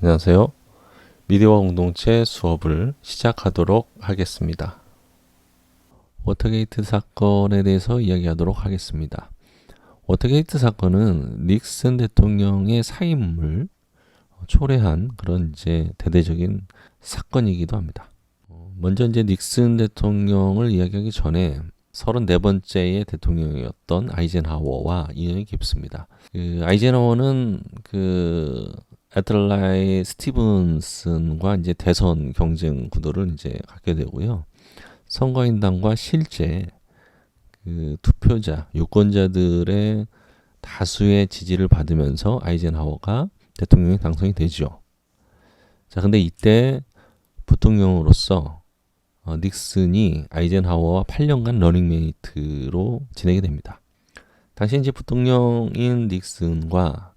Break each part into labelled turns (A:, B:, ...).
A: 안녕하세요. 미디어와 공동체 수업을 시작하도록 하겠습니다. 워터게이트 사건에 대해서 이야기하도록 하겠습니다. 워터게이트 사건은 닉슨 대통령의 사임을 초래한 그런 이제 대대적인 사건이기도 합니다. 먼저 이제 닉슨 대통령을 이야기하기 전에 34번째의 대통령이었던 아이젠하워와 인연이 깊습니다. 아이젠하워는 애틀라이 스티븐슨과 이제 대선 경쟁 구도를 이제 갖게 되고요. 선거인단과 실제 투표자, 유권자들의 다수의 지지를 받으면서 아이젠하워가 대통령이 당선이 되죠. 자, 근데 이때 부통령으로서 닉슨이 아이젠하워와 8년간 러닝메이트로 지내게 됩니다. 당시 이제 부통령인 닉슨과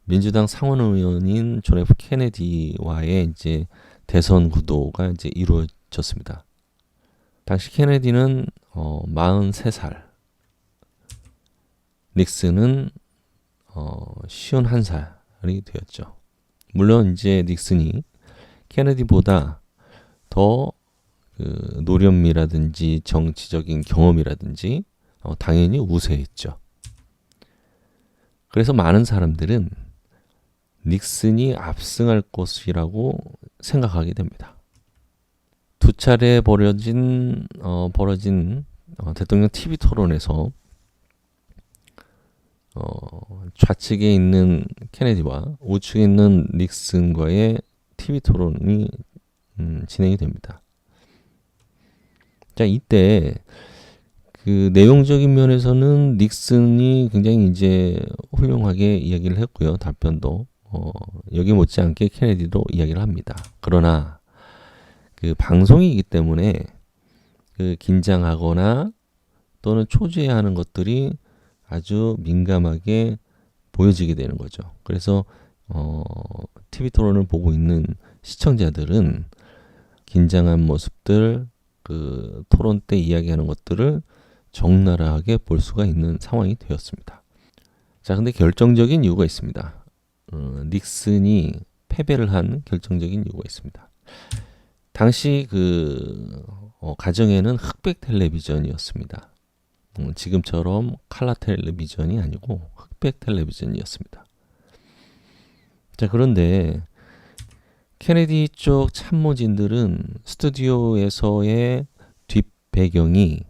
A: 민주당 상원의원인 존 F 케네디와의 이제 대선 구도가 이제 이루어졌습니다. 당시 케네디는 43살, 닉슨은 51살이 되었죠. 물론 이제 닉슨이 케네디보다 더 노련미라든지 정치적인 경험이라든지 당연히 우세했죠. 그래서 많은 사람들은 닉슨이 압승할 것이라고 생각하게 됩니다. 두 차례 벌어진 대통령 TV 토론에서 좌측에 있는 케네디와 우측에 있는 닉슨과의 TV 토론이 진행이 됩니다. 자, 이때 내용적인 면에서는 닉슨이 굉장히 이제 훌륭하게 이야기를 했고요. 답변도 여기 못지않게 케네디도 이야기를 합니다. 그러나 방송이기 때문에 긴장하거나 또는 초조해하는 것들이 아주 민감하게 보여지게 되는 거죠. 그래서 TV 토론을 보고 있는 시청자들은 긴장한 모습들, 토론 때 이야기하는 것들을 적나라하게 볼 수가 있는 상황이 되었습니다. 자, 근데 결정적인 이유가 있습니다. 닉슨이 패배를 한 결정적인 이유가 있습니다. 당시 가정에는 흑백 텔레비전이었습니다. 지금처럼 컬러 텔레비전이 아니고 흑백 텔레비전이었습니다. 자, 그런데 케네디 쪽 참모진들은 스튜디오에서의 뒷배경이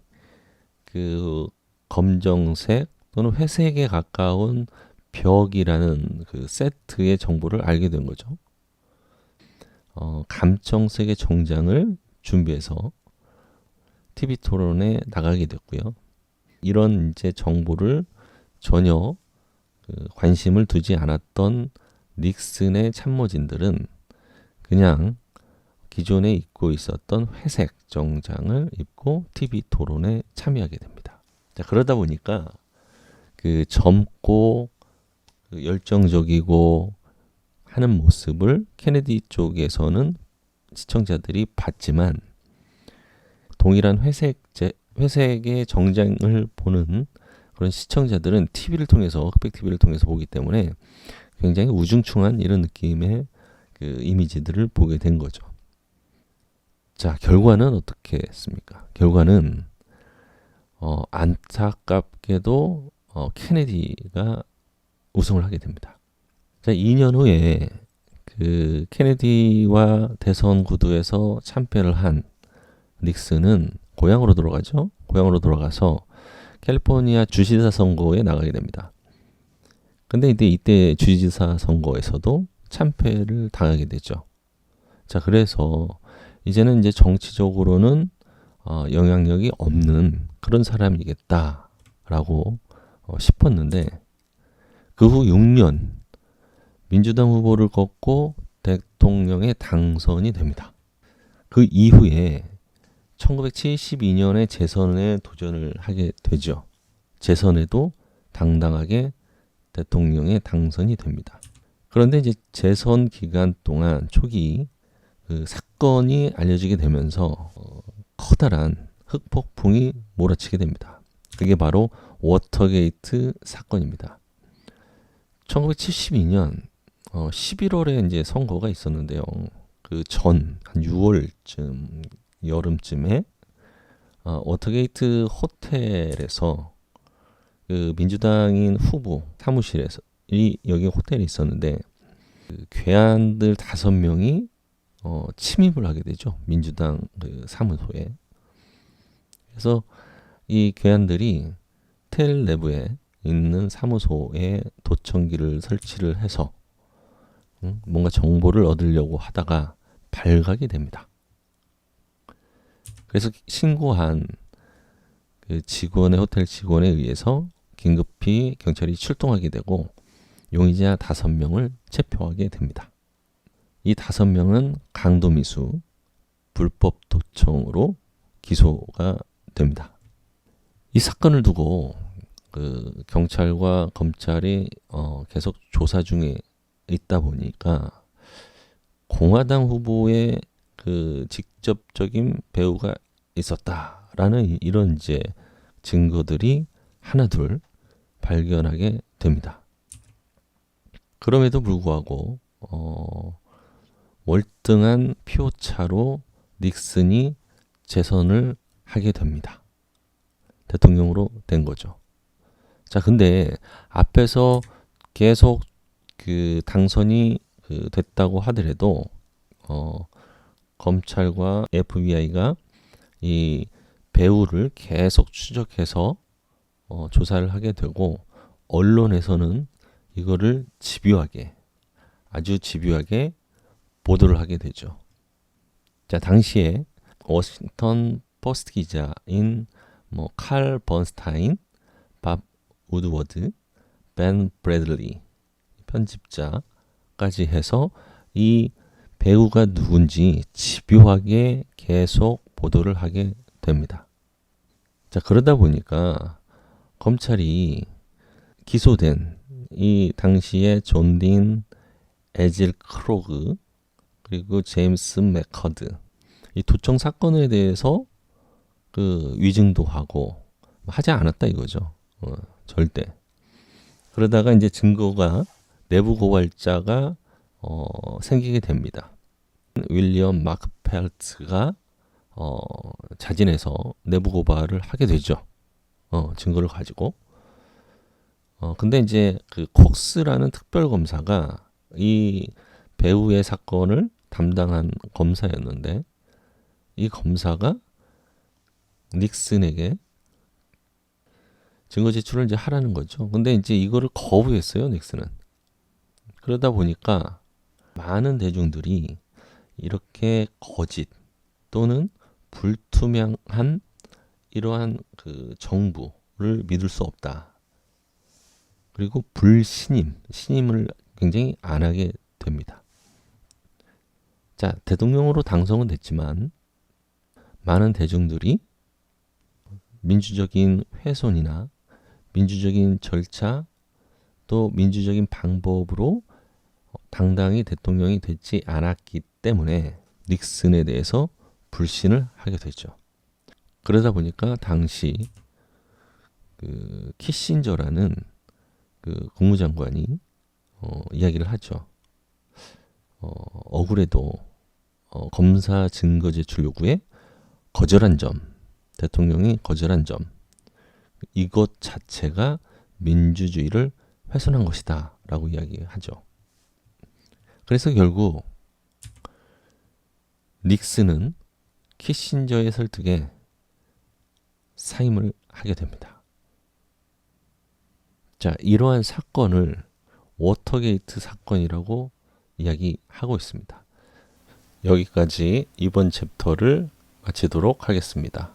A: 검정색 또는 회색에 가까운 벽이라는 세트의 정보를 알게 된 거죠. 감청색의 정장을 준비해서 TV 토론에 나가게 됐고요. 이런 이제 정보를 전혀 관심을 두지 않았던 닉슨의 참모진들은 그냥 기존에 입고 있었던 회색 정장을 입고 TV 토론에 참여하게 됩니다. 자, 그러다 보니까 젊고 열정적이고 하는 모습을 케네디 쪽에서는 시청자들이 봤지만 동일한 회색의 정장을 보는 그런 시청자들은 TV를 통해서 흑백 TV를 통해서 보기 때문에 굉장히 우중충한 이런 느낌의 이미지들을 보게 된 거죠. 자, 결과는 어떻게 했습니까? 결과는 안타깝게도 케네디가 우승을 하게 됩니다. 자, 2년 후에 케네디와 대선 구도에서 참패를 한 닉슨은 고향으로 돌아가죠. 고향으로 돌아가서 캘리포니아 주지사 선거에 나가게 됩니다. 근데 이때 주지사 선거에서도 참패를 당하게 되죠. 자, 그래서 이제는 이제 정치적으로는 영향력이 없는 그런 사람이겠다라고 싶었는데 그 후 6년 민주당 후보를 꺾고 대통령에 당선이 됩니다. 그 이후에 1972년에 재선에 도전을 하게 되죠. 재선에도 당당하게 대통령에 당선이 됩니다. 그런데 이제 재선 기간 동안 초기 사건이 알려지게 되면서 커다란 흑폭풍이 몰아치게 됩니다. 그게 바로 워터게이트 사건입니다. 1972년 11월에 이제 선거가 있었는데요. 그 전 한 6월쯤 여름쯤에 워터게이트 호텔에서 그 민주당인 후보 사무실에서 여기 호텔이 있었는데 그 괴한들 5명이 침입을 하게 되죠. 민주당 그 사무소에. 그래서 이 괴한들이 호텔 내부에 있는 사무소에 도청기를 설치를 해서 뭔가 정보를 얻으려고 하다가 발각이 됩니다. 그래서 신고한 그 호텔 직원에 의해서 긴급히 경찰이 출동하게 되고 용의자 5명을 체포하게 됩니다. 이 5명은 강도미수, 불법 도청으로 기소가 됩니다. 이 사건을 두고 그 경찰과 검찰이 계속 조사 중에 있다 보니까 공화당 후보의 그 직접적인 배후가 있었다라는 이런 이제 증거들이 하나둘 발견하게 됩니다. 그럼에도 불구하고 월등한 표차로 닉슨이 재선을 하게 됩니다. 대통령으로 된 거죠. 자, 근데 앞에서 계속 그 당선이 됐다고 하더라도 검찰과 FBI가 이 배우를 계속 추적해서 조사를 하게 되고 언론에서는 이거를 아주 집요하게 보도를 하게 되죠. 자, 당시에 워싱턴 포스트 기자인 칼 번스타인, 밥 우드워드, 벤 브래들리 편집자까지 해서 이 배우가 누군지 집요하게 계속 보도를 하게 됩니다. 자, 그러다 보니까 검찰이 기소된 이 당시에 존 딘, 에질 크로그 그리고 제임스 맥커드 이 도청 사건에 대해서 그 위증도 하고 하지 않았다 이거죠. 절대. 그러다가 이제 증거가 내부 고발자가 생기게 됩니다. 윌리엄 마크 펠트가 자진해서 내부 고발을 하게 되죠. 증거를 가지고. 근데 이제 그 콕스라는 특별 검사가 이 배우의 사건을 담당한 검사였는데 이 검사가 닉슨에게 증거 제출을 이제 하라는 거죠. 근데 이제 이거를 거부했어요, 닉슨은. 그러다 보니까 많은 대중들이 이렇게 거짓 또는 불투명한 이러한 그 정부를 믿을 수 없다. 그리고 신임을 굉장히 안 하게 됩니다. 자, 대통령으로 당선은 됐지만 많은 대중들이 민주적인 훼손이나 민주적인 절차 또 민주적인 방법으로 당당히 대통령이 되지 않았기 때문에 닉슨에 대해서 불신을 하게 되죠. 그러다 보니까 당시 그 키신저라는 그 국무장관이 이야기를 하죠. 억울해도 검사 증거 제출 요구에 거절한 점, 대통령이 거절한 점, 이것 자체가 민주주의를 훼손한 것이다 라고 이야기하죠. 그래서 결국 닉슨은 키신저의 설득에 사임을 하게 됩니다. 자, 이러한 사건을 워터게이트 사건이라고 이야기하고 있습니다. 여기까지 이번 챕터를 마치도록 하겠습니다.